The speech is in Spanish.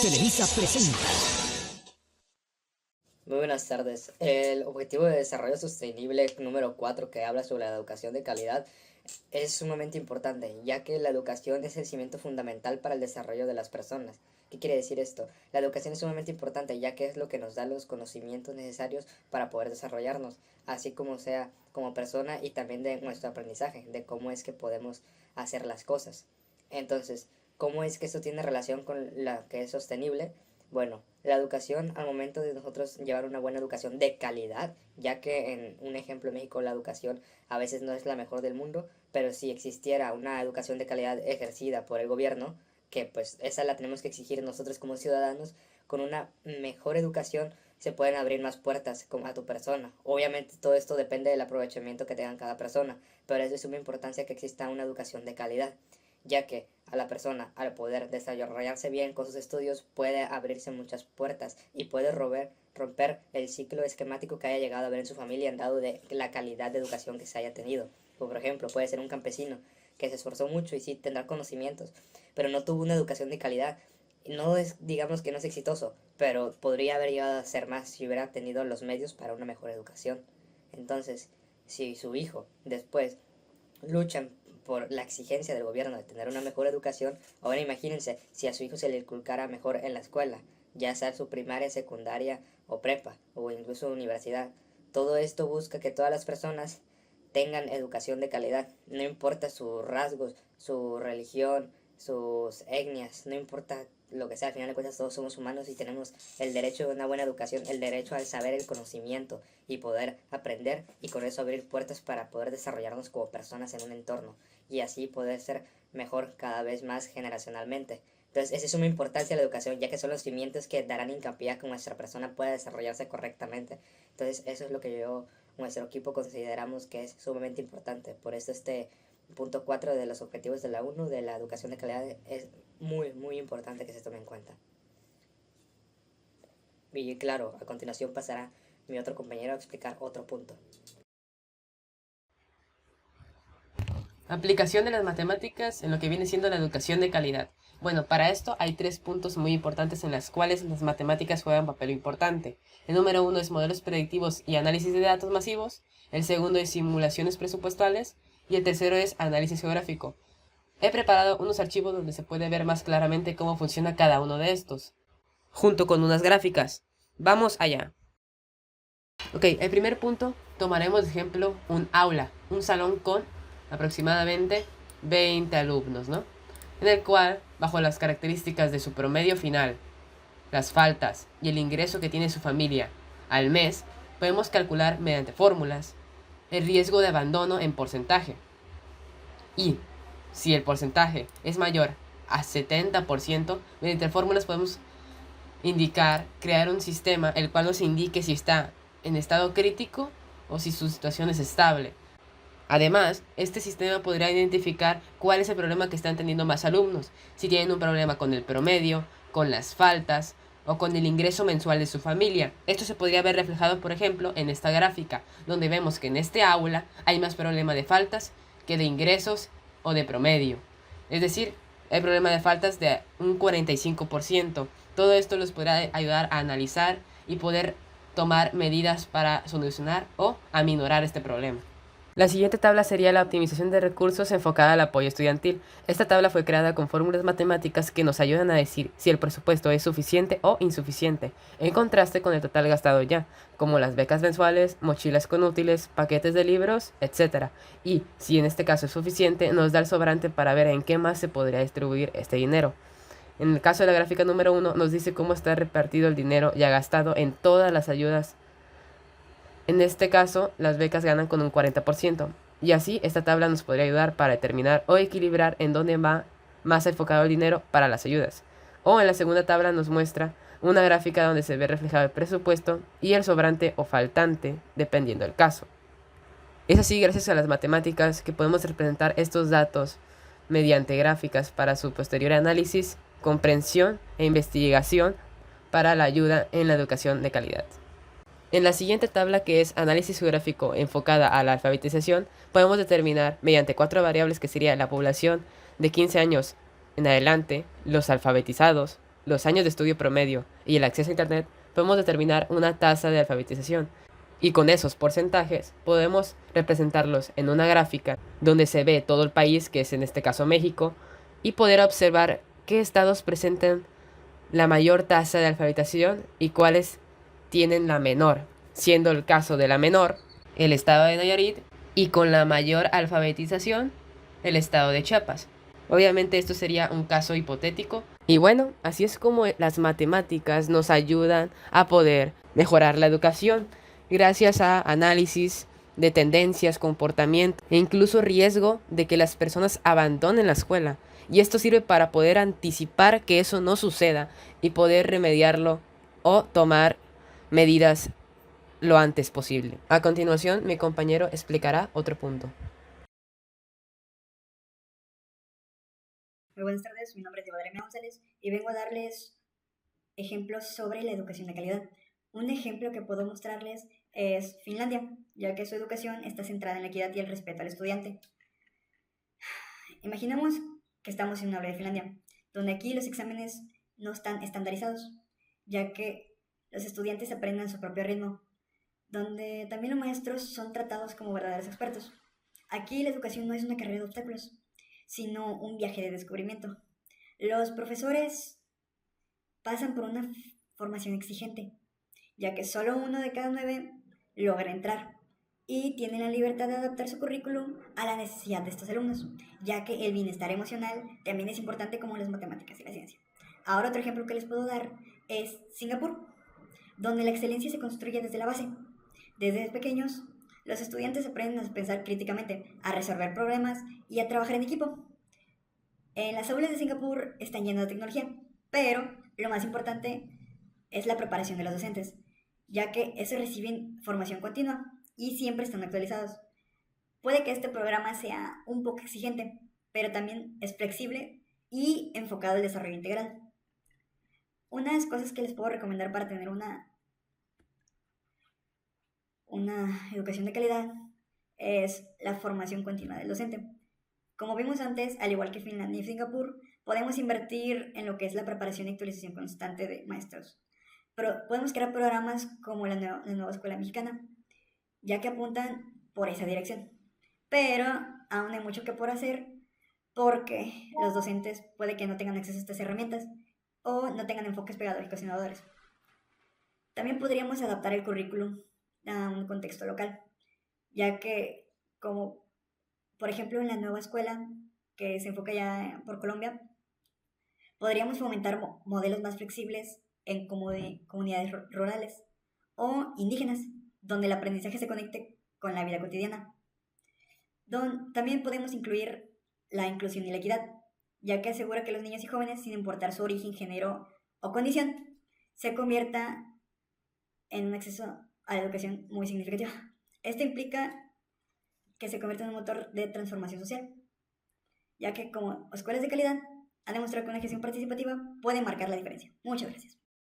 Televisa presenta. Muy buenas tardes. El Objetivo de Desarrollo Sostenible número 4, que habla sobre la educación de calidad, es sumamente importante, ya que la educación es el cimiento fundamental para el desarrollo de las personas. ¿Qué quiere decir esto? La educación es sumamente importante, ya que es lo que nos da los conocimientos necesarios para poder desarrollarnos, así como sea como persona y también de nuestro aprendizaje, de cómo es que podemos hacer las cosas. Entonces, ¿cómo es que esto tiene relación con la que es sostenible? Bueno, la educación, al momento de nosotros llevar una buena educación de calidad, ya que en un ejemplo en México la educación a veces no es la mejor del mundo, pero si existiera una educación de calidad ejercida por el gobierno, que pues esa la tenemos que exigir nosotros como ciudadanos, con una mejor educación se pueden abrir más puertas a tu persona. Obviamente todo esto depende del aprovechamiento que tenga cada persona, pero es de suma importancia que exista una educación de calidad, ya que a la persona, al poder desarrollarse bien con sus estudios, puede abrirse muchas puertas y puede romper el ciclo esquemático que haya llegado a ver en su familia en dado de la calidad de educación que se haya tenido. Como por ejemplo, puede ser un campesino que se esforzó mucho y sí tendrá conocimientos, pero no tuvo una educación de calidad. No es, digamos que no es exitoso, pero podría haber llegado a ser más si hubiera tenido los medios para una mejor educación. Entonces, si su hijo después luchan por la exigencia del gobierno de tener una mejor educación, ahora imagínense si a su hijo se le inculcara mejor en la escuela, ya sea su primaria, secundaria o prepa, o incluso universidad. Todo esto busca que todas las personas tengan educación de calidad, no importa sus rasgos, su religión, sus etnias, no importa lo que sea, al final de cuentas todos somos humanos y tenemos el derecho a una buena educación, el derecho al saber el conocimiento y poder aprender y con eso abrir puertas para poder desarrollarnos como personas en un entorno y así poder ser mejor cada vez más generacionalmente. Entonces, esa es una importancia de la educación, ya que son los cimientos que darán hincapié a que nuestra persona pueda desarrollarse correctamente. Entonces, eso es lo que nuestro equipo consideramos que es sumamente importante. Por eso este punto 4 de los objetivos de la ONU, de la educación de calidad, es muy, muy importante que se tome en cuenta. Y claro, a continuación pasará mi otro compañero a explicar otro punto. Aplicación de las matemáticas en lo que viene siendo la educación de calidad. Bueno, para esto hay 3 puntos muy importantes en los cuales las matemáticas juegan un papel importante. El número 1 es modelos predictivos y análisis de datos masivos. El segundo es simulaciones presupuestales. Y el tercero es análisis geográfico. He preparado unos archivos donde se puede ver más claramente cómo funciona cada uno de estos, junto con unas gráficas. Vamos allá. Ok, el primer punto, tomaremos de ejemplo un aula, un salón con aproximadamente 20 alumnos, ¿no? En el cual, bajo las características de su promedio final, las faltas y el ingreso que tiene su familia al mes, podemos calcular mediante fórmulas el riesgo de abandono en porcentaje. Y si el porcentaje es mayor a 70%, mediante fórmulas podemos crear un sistema el cual nos indique si está en estado crítico o si su situación es estable. Además, este sistema podrá identificar cuál es el problema que están teniendo más alumnos, si tienen un problema con el promedio, con las faltas o con el ingreso mensual de su familia. Esto se podría ver reflejado, por ejemplo, en esta gráfica, donde vemos que en este aula hay más problema de faltas que de ingresos o de promedio. Es decir, hay problema de faltas de un 45%. Todo esto los podrá ayudar a analizar y poder tomar medidas para solucionar o aminorar este problema. La siguiente tabla sería la optimización de recursos enfocada al apoyo estudiantil. Esta tabla fue creada con fórmulas matemáticas que nos ayudan a decir si el presupuesto es suficiente o insuficiente, en contraste con el total gastado ya, como las becas mensuales, mochilas con útiles, paquetes de libros, etc. Y si en este caso es suficiente, nos da el sobrante para ver en qué más se podría distribuir este dinero. En el caso de la gráfica número 1 nos dice cómo está repartido el dinero ya gastado en todas las ayudas. En este caso, las becas ganan con un 40%, y así esta tabla nos podría ayudar para determinar o equilibrar en dónde va más enfocado el dinero para las ayudas. O en la segunda tabla nos muestra una gráfica donde se ve reflejado el presupuesto y el sobrante o faltante, dependiendo del caso. Es así gracias a las matemáticas que podemos representar estos datos mediante gráficas para su posterior análisis, comprensión e investigación para la ayuda en la educación de calidad. En la siguiente tabla, que es análisis geográfico enfocada a la alfabetización, podemos determinar mediante 4 variables que sería la población de 15 años en adelante, los alfabetizados, los años de estudio promedio y el acceso a Internet, podemos determinar una tasa de alfabetización. Y con esos porcentajes podemos representarlos en una gráfica donde se ve todo el país, que es en este caso México, y poder observar qué estados presentan la mayor tasa de alfabetización y cuáles tienen la menor, siendo el caso de la menor el estado de Nayarit y con la mayor alfabetización el estado de Chiapas. Obviamente esto sería un caso hipotético. Y bueno, así es como las matemáticas nos ayudan a poder mejorar la educación gracias a análisis de tendencias, comportamiento e incluso riesgo de que las personas abandonen la escuela. Y esto sirve para poder anticipar que eso no suceda y poder remediarlo o tomar medidas lo antes posible. A continuación, mi compañero explicará otro punto. Muy buenas tardes, mi nombre es Diego Adriana González y vengo a darles ejemplos sobre la educación de calidad. Un ejemplo que puedo mostrarles es Finlandia, ya que su educación está centrada en la equidad y el respeto al estudiante. Imaginemos que estamos en una aula de Finlandia, donde aquí los exámenes no están estandarizados, ya que los estudiantes aprenden a su propio ritmo, donde también los maestros son tratados como verdaderos expertos. Aquí la educación no es una carrera de obstáculos, sino un viaje de descubrimiento. Los profesores pasan por una formación exigente, ya que solo 1 de cada 9 logra entrar y tienen la libertad de adaptar su currículum a la necesidad de estos alumnos, ya que el bienestar emocional también es importante como las matemáticas y la ciencia. Ahora otro ejemplo que les puedo dar es Singapur, donde la excelencia se construye desde la base. Desde pequeños, los estudiantes aprenden a pensar críticamente, a resolver problemas y a trabajar en equipo. En las aulas de Singapur están llenas de tecnología, pero lo más importante es la preparación de los docentes, ya que estos reciben formación continua y siempre están actualizados. Puede que este programa sea un poco exigente, pero también es flexible y enfocado al desarrollo integral. Unas cosas que les puedo recomendar para tener una educación de calidad es la formación continua del docente. Como vimos antes, al igual que Finlandia y Singapur, podemos invertir en lo que es la preparación y actualización constante de maestros. Pero podemos crear programas como la nueva Escuela Mexicana, ya que apuntan por esa dirección. Pero aún hay mucho que por hacer porque los docentes puede que no tengan acceso a estas herramientas o no tengan enfoques pedagógicos innovadores. También podríamos adaptar el currículum a un contexto local, ya que como por ejemplo en la nueva escuela que se enfoca ya por Colombia, podríamos fomentar modelos más flexibles en comunidades rurales o indígenas, donde el aprendizaje se conecte con la vida cotidiana. También podemos incluir la inclusión y la equidad, ya que asegura que los niños y jóvenes, sin importar su origen, género o condición, se convierta en un acceso a la educación muy significativo. Esto implica que se convierta en un motor de transformación social, ya que como escuelas de calidad han demostrado que una gestión participativa puede marcar la diferencia. Muchas gracias.